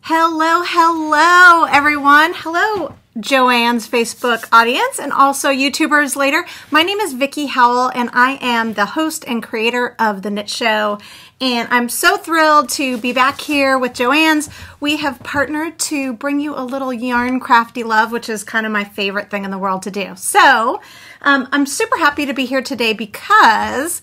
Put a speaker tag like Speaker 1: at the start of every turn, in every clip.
Speaker 1: Hello, everyone. Hello, Joanne's Facebook audience and also YouTubers later. My name is Vickie Howell, and I am the host and creator of The Knit Show. And I'm so thrilled to be back here with Joanne's. We have partnered to bring you a little yarn crafty love, which is kind of my favorite thing in the world to do. So I'm super happy to be here today because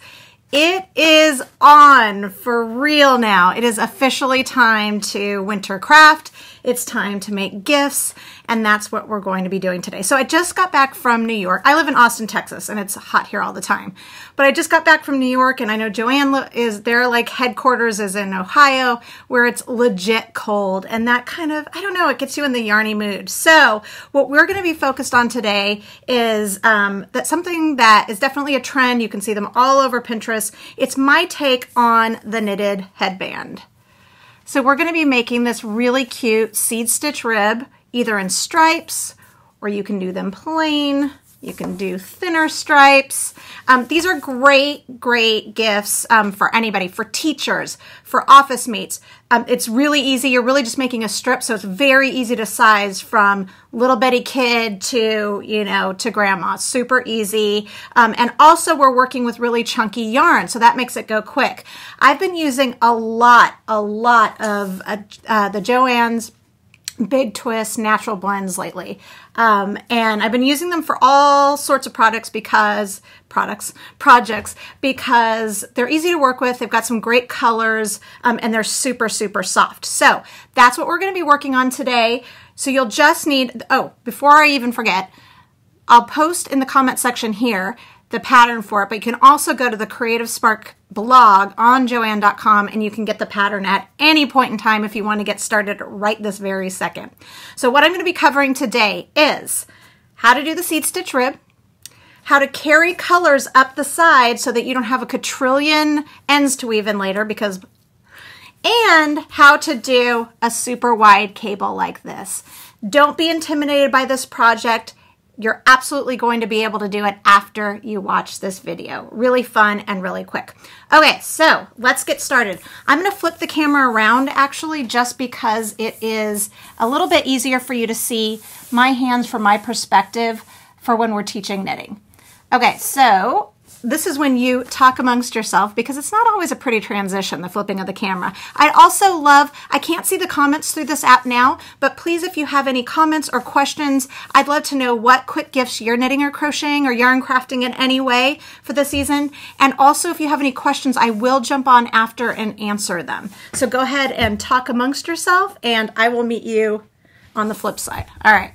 Speaker 1: it is on for real now. It is officially time to winter craft. It's time to make gifts, and that's what we're going to be doing today. So I just got back from New York. I live in Austin, Texas, and it's hot here all the time. But I just got back from New York, and I know Joanne is their headquarters is in Ohio, where it's legit cold, and that kind of, I don't know, it gets you in the yarny mood. So what we're going to be focused on today is that something that is definitely a trend. You can see them all over Pinterest. It's my take on the knitted headband. So we're going to be making this really cute seed stitch rib, either in stripes, or you can do them plain. You can do thinner stripes. These are great gifts for anybody, for teachers, for office mates. It's really easy. You're really just making a strip, so it's very easy to size from little bitty kid to, to grandma. Super easy. And also we're working with really chunky yarn, so that makes it go quick. I've been using a lot of the Joanne's Big Twist natural blends lately. And I've been using them for all sorts of projects because they're easy to work with. They've got some great colors, and they're super soft. So that's what we're going to be working on today. So you'll just need, before I even forget, I'll post in the comment section here the pattern for it, but you can also go to the Creative Spark blog on joanne.com and you can get the pattern at any point in time if you want to get started right this very second. So what I'm going to be covering today is how to do the seed stitch rib, how to carry colors up the side so that you don't have a quadrillion ends to weave in later, and how to do a super wide cable like this. Don't be intimidated by this project. You're absolutely going to be able to do it after you watch this video. Really fun and really quick. Okay, so let's get started. I'm going to flip the camera around actually just because it is a little bit easier for you to see my hands from my perspective for when we're teaching knitting. Okay, so this is when you talk amongst yourself because it's not always a pretty transition, the flipping of the camera. I can't see the comments through this app now, but please, if you have any comments or questions, I'd love to know what quick gifts you're knitting or crocheting or yarn crafting in any way for the season. And also, if you have any questions, I will jump on after and answer them. So go ahead and talk amongst yourself, and I will meet you on the flip side. All right.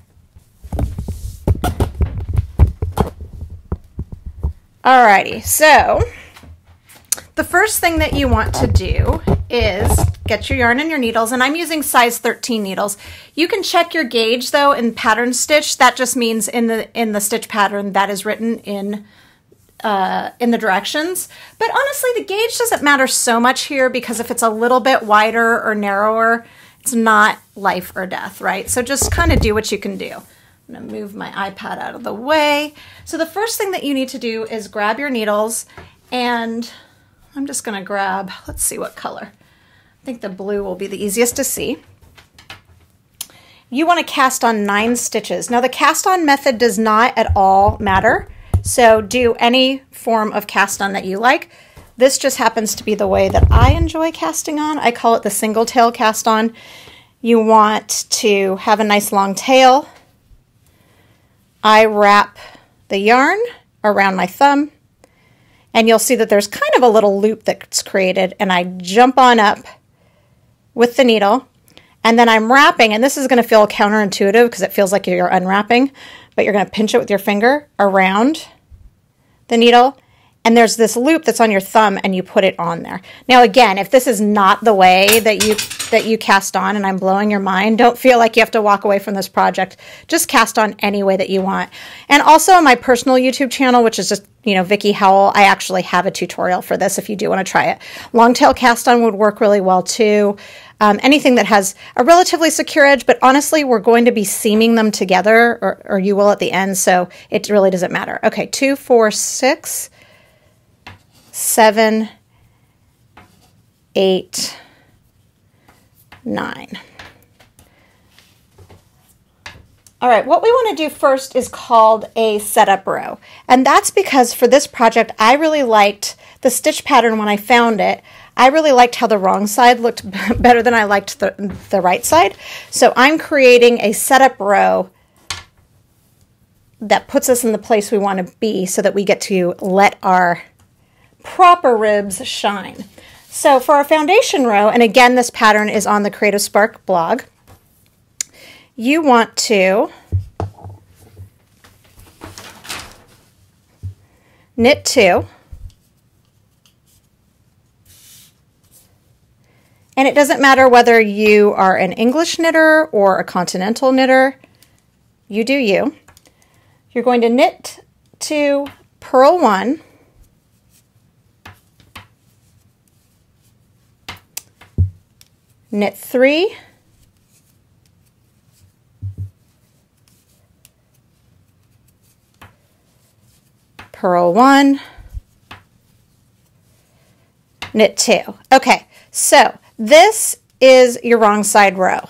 Speaker 1: Alrighty, so the first thing that you want to do is get your yarn and your needles, and I'm using size 13 needles. You can check your gauge though in pattern stitch. That just means in the stitch pattern that is written in the directions. But honestly, the gauge doesn't matter so much here because if it's a little bit wider or narrower, it's not life or death, right? So just kind of do what you can do. I'm going to move my iPad out of the way. So the first thing that you need to do is grab your needles, and I'm just going to grab, let's see what color. I think the blue will be the easiest to see. You want to cast on 9 stitches. Now the cast on method does not at all matter, so do any form of cast on that you like. This just happens to be the way that I enjoy casting on. I call it the single tail cast on. You want to have a nice long tail. I wrap the yarn around my thumb, and you'll see that there's kind of a little loop that's created, and I jump on up with the needle, and then I'm wrapping, and this is going to feel counterintuitive because it feels like you're unwrapping, but you're going to pinch it with your finger around the needle, and there's this loop that's on your thumb, and you put it on there. Now again, if this is not the way that you cast on and I'm blowing your mind, don't feel like you have to walk away from this project. Just cast on any way that you want. And also on my personal YouTube channel, which is just, Vickie Howell, I actually have a tutorial for this if you do want to try it. Long tail cast on would work really well too. Anything that has a relatively secure edge, but honestly, we're going to be seaming them together, or you will at the end, so it really doesn't matter. Okay, 2, 4, 6, 7, 8, 9. All right, what we want to do first is called a setup row. And that's because for this project, I really liked the stitch pattern when I found it. I really liked how the wrong side looked better than I liked the right side. So I'm creating a setup row that puts us in the place we want to be so that we get to let our proper ribs shine. So for our foundation row, and again, this pattern is on the Creative Spark blog, you want to knit 2, and it doesn't matter whether you are an English knitter or a continental knitter, you do you. You're going to knit 2, purl 1, knit 3, purl 1, knit 2. Okay, so this is your wrong side row.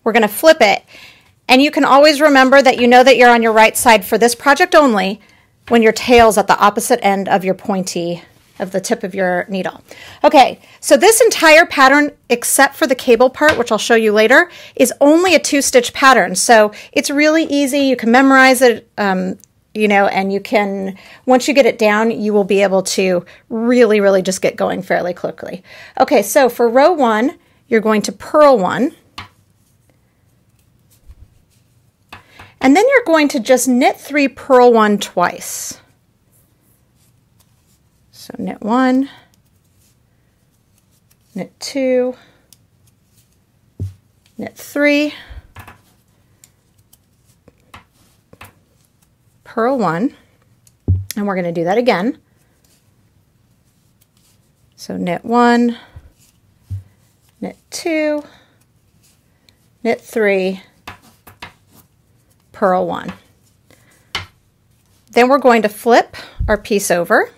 Speaker 1: We're going to flip it, and you can always remember that you know that you're on your right side for this project only when your tail's at the opposite end of your pointy, of the tip of your needle. Okay, so this entire pattern, except for the cable part, which I'll show you later, is only a 2-stitch pattern. So it's really easy. You can memorize it, you know, and you can, once you get it down, you will be able to really, really just get going fairly quickly. Okay, so for row 1, you're going to purl 1. And then you're going to just knit 3, purl 1 twice. So knit 1, knit 2, knit 3, purl 1, and we're going to do that again. So knit 1, knit 2, knit 3, purl 1. Then we're going to flip our piece over.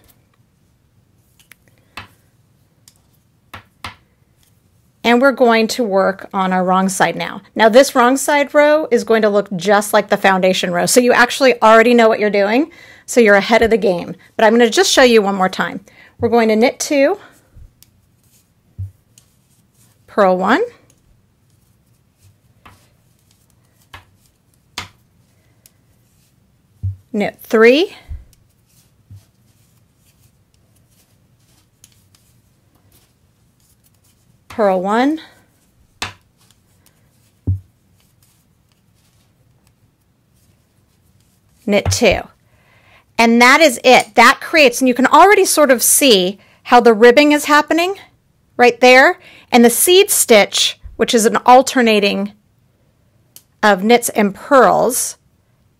Speaker 1: And we're going to work on our wrong side now. Now this wrong side row is going to look just like the foundation row. So you actually already know what you're doing. So you're ahead of the game. But I'm going to just show you one more time. We're going to knit 2, purl 1, knit 3, purl 1, knit 2. And that is it. That creates, and you can already sort of see how the ribbing is happening right there. And the seed stitch, which is an alternating of knits and purls,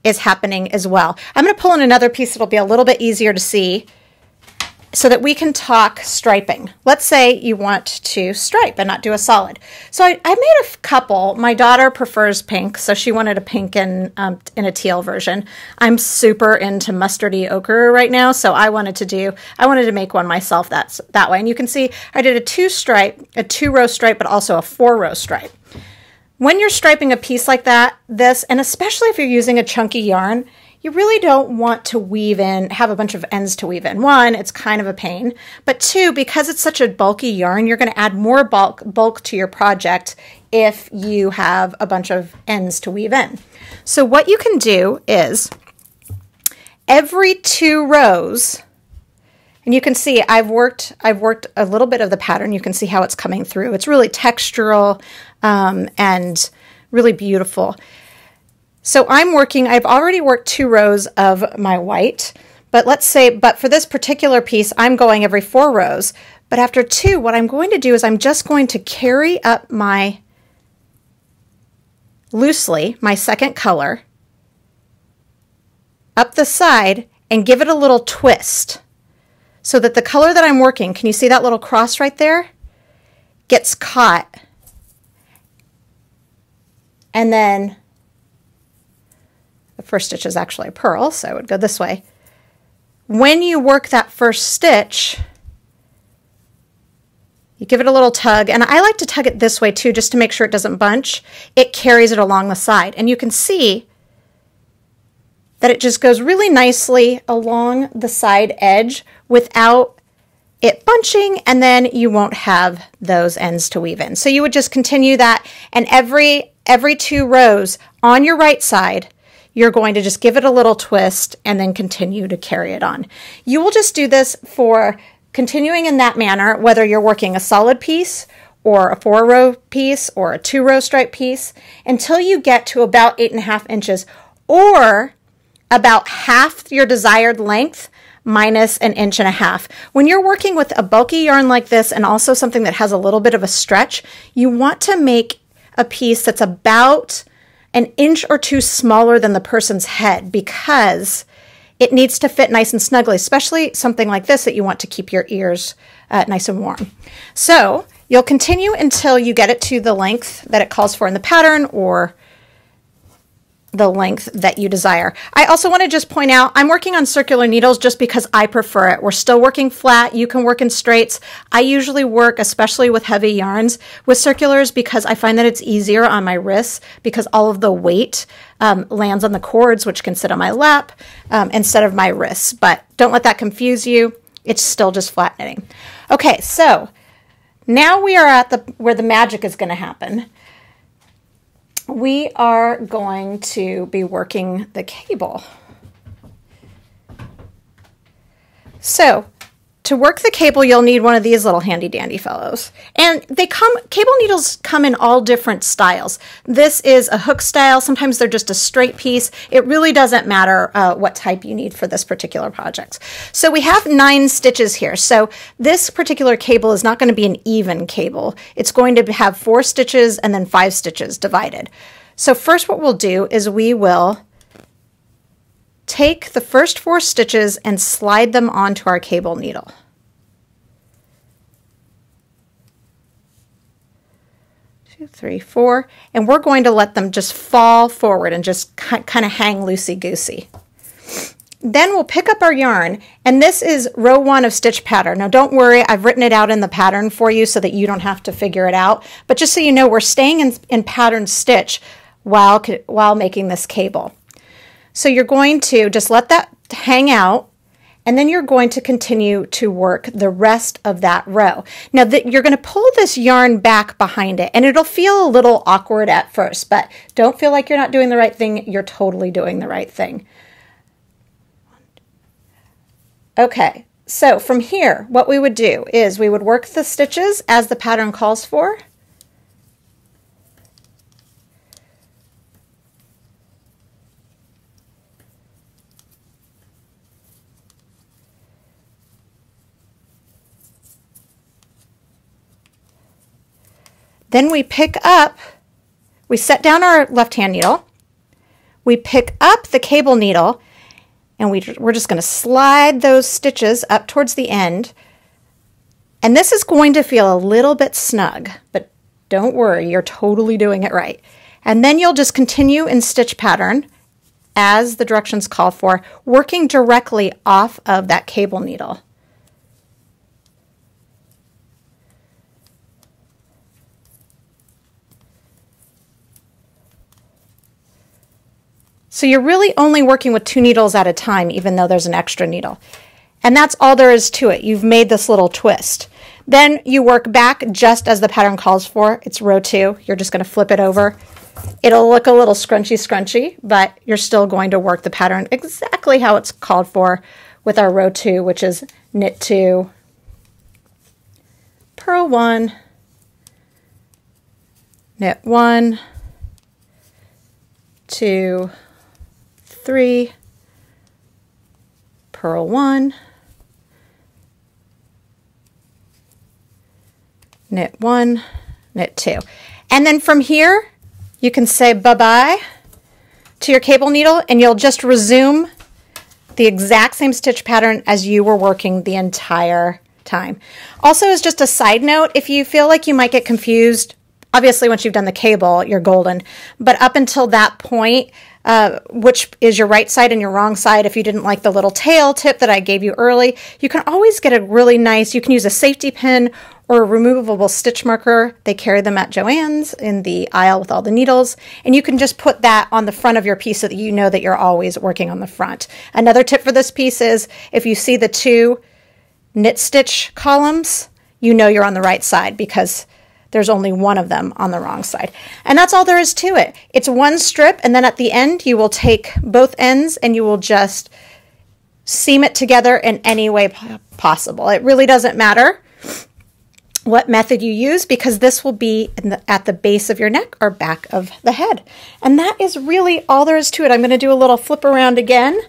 Speaker 1: is happening as well. I'm going to pull in another piece that'll be a little bit easier to see so that we can talk striping. Let's say you want to stripe and not do a solid. So I made a couple. My daughter prefers pink, so she wanted a pink and in a teal version. I'm super into mustardy ochre right now, so I wanted to make one myself that way. And you can see I did a 2-row stripe, but also a 4-row stripe. When you're striping a piece like that, and especially if you're using a chunky yarn, you really don't want to have a bunch of ends to weave in. 1, it's kind of a pain, but 2, because it's such a bulky yarn, you're going to add more bulk to your project if you have a bunch of ends to weave in. So what you can do is every 2 rows, and you can see I've worked a little bit of the pattern. You can see how it's coming through. It's really textural and really beautiful. So I've already worked 2 rows of my white, but for this particular piece, I'm going every 4 rows. But after 2, what I'm going to do is I'm just going to carry up loosely, my second color, up the side and give it a little twist so that the color that I'm working, can you see that little cross right there? Gets caught. And then the first stitch is actually a purl, so I would go this way. When you work that first stitch, You give it a little tug, and I like to tug it this way too, just to make sure it doesn't bunch. It carries it along the side, and you can see that it just goes really nicely along the side edge without it bunching, and then you won't have those ends to weave in. So you would just continue that, and every 2 rows on your right side, you're going to just give it a little twist and then continue to carry it on. You will just do this for continuing in that manner, whether you're working a solid piece or a 4-row piece or a 2-row stripe piece, until you get to about 8.5 inches or about half your desired length minus 1.5 inches. When you're working with a bulky yarn like this and also something that has a little bit of a stretch, you want to make a piece that's about 1 inch or 2 smaller than the person's head, because it needs to fit nice and snugly, especially something like this that you want to keep your ears nice and warm. So you'll continue until you get it to the length that it calls for in the pattern, or the length that you desire. I also want to just point out, I'm working on circular needles just because I prefer it. We're still working flat. You can work in straights. I usually work, especially with heavy yarns, with circulars because I find that it's easier on my wrists, because all of the weight lands on the cords, which can sit on my lap instead of my wrists. But don't let that confuse you. It's still just flat knitting. Okay, so now we are at where the magic is going to happen. We are going to be working the cable. So to work the cable, you'll need one of these little handy dandy fellows. And cable needles come in all different styles. This is a hook style. Sometimes they're just a straight piece. It really doesn't matter what type you need for this particular project. So we have 9 stitches here. So this particular cable is not going to be an even cable. It's going to have 4 stitches and then 5 stitches divided. So first what we'll do is we will take the first 4 stitches and slide them onto our cable needle. 2, 3, 4, and we're going to let them just fall forward and just kind of hang loosey-goosey. Then we'll pick up our yarn, and this is row 1 of stitch pattern. Now don't worry, I've written it out in the pattern for you so that you don't have to figure it out, but just so you know, we're staying in pattern stitch while making this cable. So you're going to just let that hang out, and then you're going to continue to work the rest of that row. Now you're going to pull this yarn back behind it, and it'll feel a little awkward at first, but don't feel like you're not doing the right thing. You're totally doing the right thing. Okay, so from here, what we would do is we would work the stitches as the pattern calls for. Then we set down our left-hand needle, we pick up the cable needle, and we're just going to slide those stitches up towards the end. And this is going to feel a little bit snug, but don't worry, you're totally doing it right. And then you'll just continue in stitch pattern as the directions call for, working directly off of that cable needle. So you're really only working with 2 needles at a time, even though there's an extra needle. And that's all there is to it. You've made this little twist. Then you work back just as the pattern calls for. It's row 2. You're just going to flip it over. It'll look a little scrunchy, but you're still going to work the pattern exactly how it's called for with our row 2, which is knit 2, purl 1, knit 1, 2, 3, purl 1, knit 1, knit 2. And then from here, you can say bye-bye to your cable needle, and you'll just resume the exact same stitch pattern as you were working the entire time. Also, as just a side note, if you feel like you might get confused, obviously once you've done the cable, you're golden. But up until that point, which is your right side and your wrong side. If you didn't like the little tail tip that I gave you early, you can always get a really nice, you can use a safety pin or a removable stitch marker. They carry them at Joann's in the aisle with all the needles. And you can just put that on the front of your piece so that you know that you're always working on the front. Another tip for this piece is if you see the 2 knit stitch columns, you know you're on the right side because there's only one of them on the wrong side. And that's all there is to it. It's one strip, and then at the end, you will take both ends and you will just seam it together in any way possible. It really doesn't matter what method you use because this will be at the base of your neck or back of the head. And that is really all there is to it. I'm going to do a little flip around again.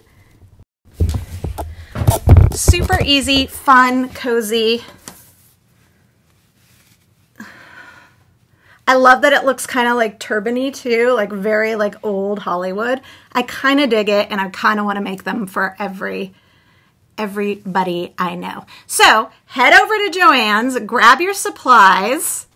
Speaker 1: Super easy, fun, cozy. I love that it looks kind of like turban-y too, like very like old Hollywood. I kind of dig it, and I kind of want to make them for everybody I know. So head over to Joann's, grab your supplies,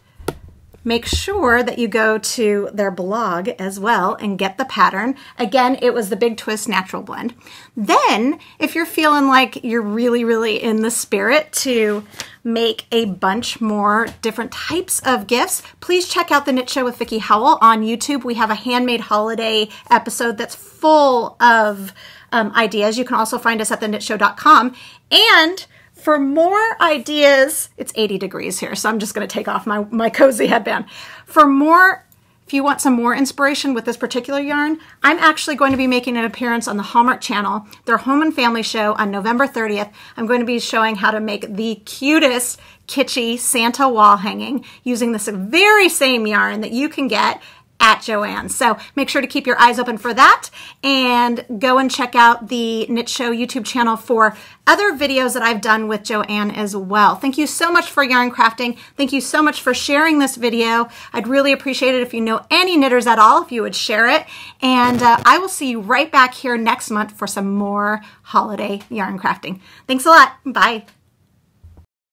Speaker 1: make sure that you go to their blog as well and get the pattern. Again, it was the Big Twist Natural Blend. Then, if you're feeling like you're really, really in the spirit to make a bunch more different types of gifts, please check out the Knit Show with Vickie Howell on YouTube. We have a handmade holiday episode that's full of ideas. You can also find us at thenitshow.com. And for more ideas, it's 80 degrees here, so I'm just going to take off my cozy headband. If you want some more inspiration with this particular yarn, I'm actually going to be making an appearance on the Hallmark Channel, their Home and Family show on November 30th. I'm going to be showing how to make the cutest kitschy Santa wall hanging using this very same yarn that you can get at Joann's. So make sure to keep your eyes open for that and go and check out the Knit Show YouTube channel for other videos that I've done with Joann as well. Thank you so much for yarn crafting. Thank you so much for sharing this video. I'd really appreciate it if you know any knitters at all, if you would share it. And I will see you right back here next month for some more holiday yarn crafting. Thanks a lot. Bye.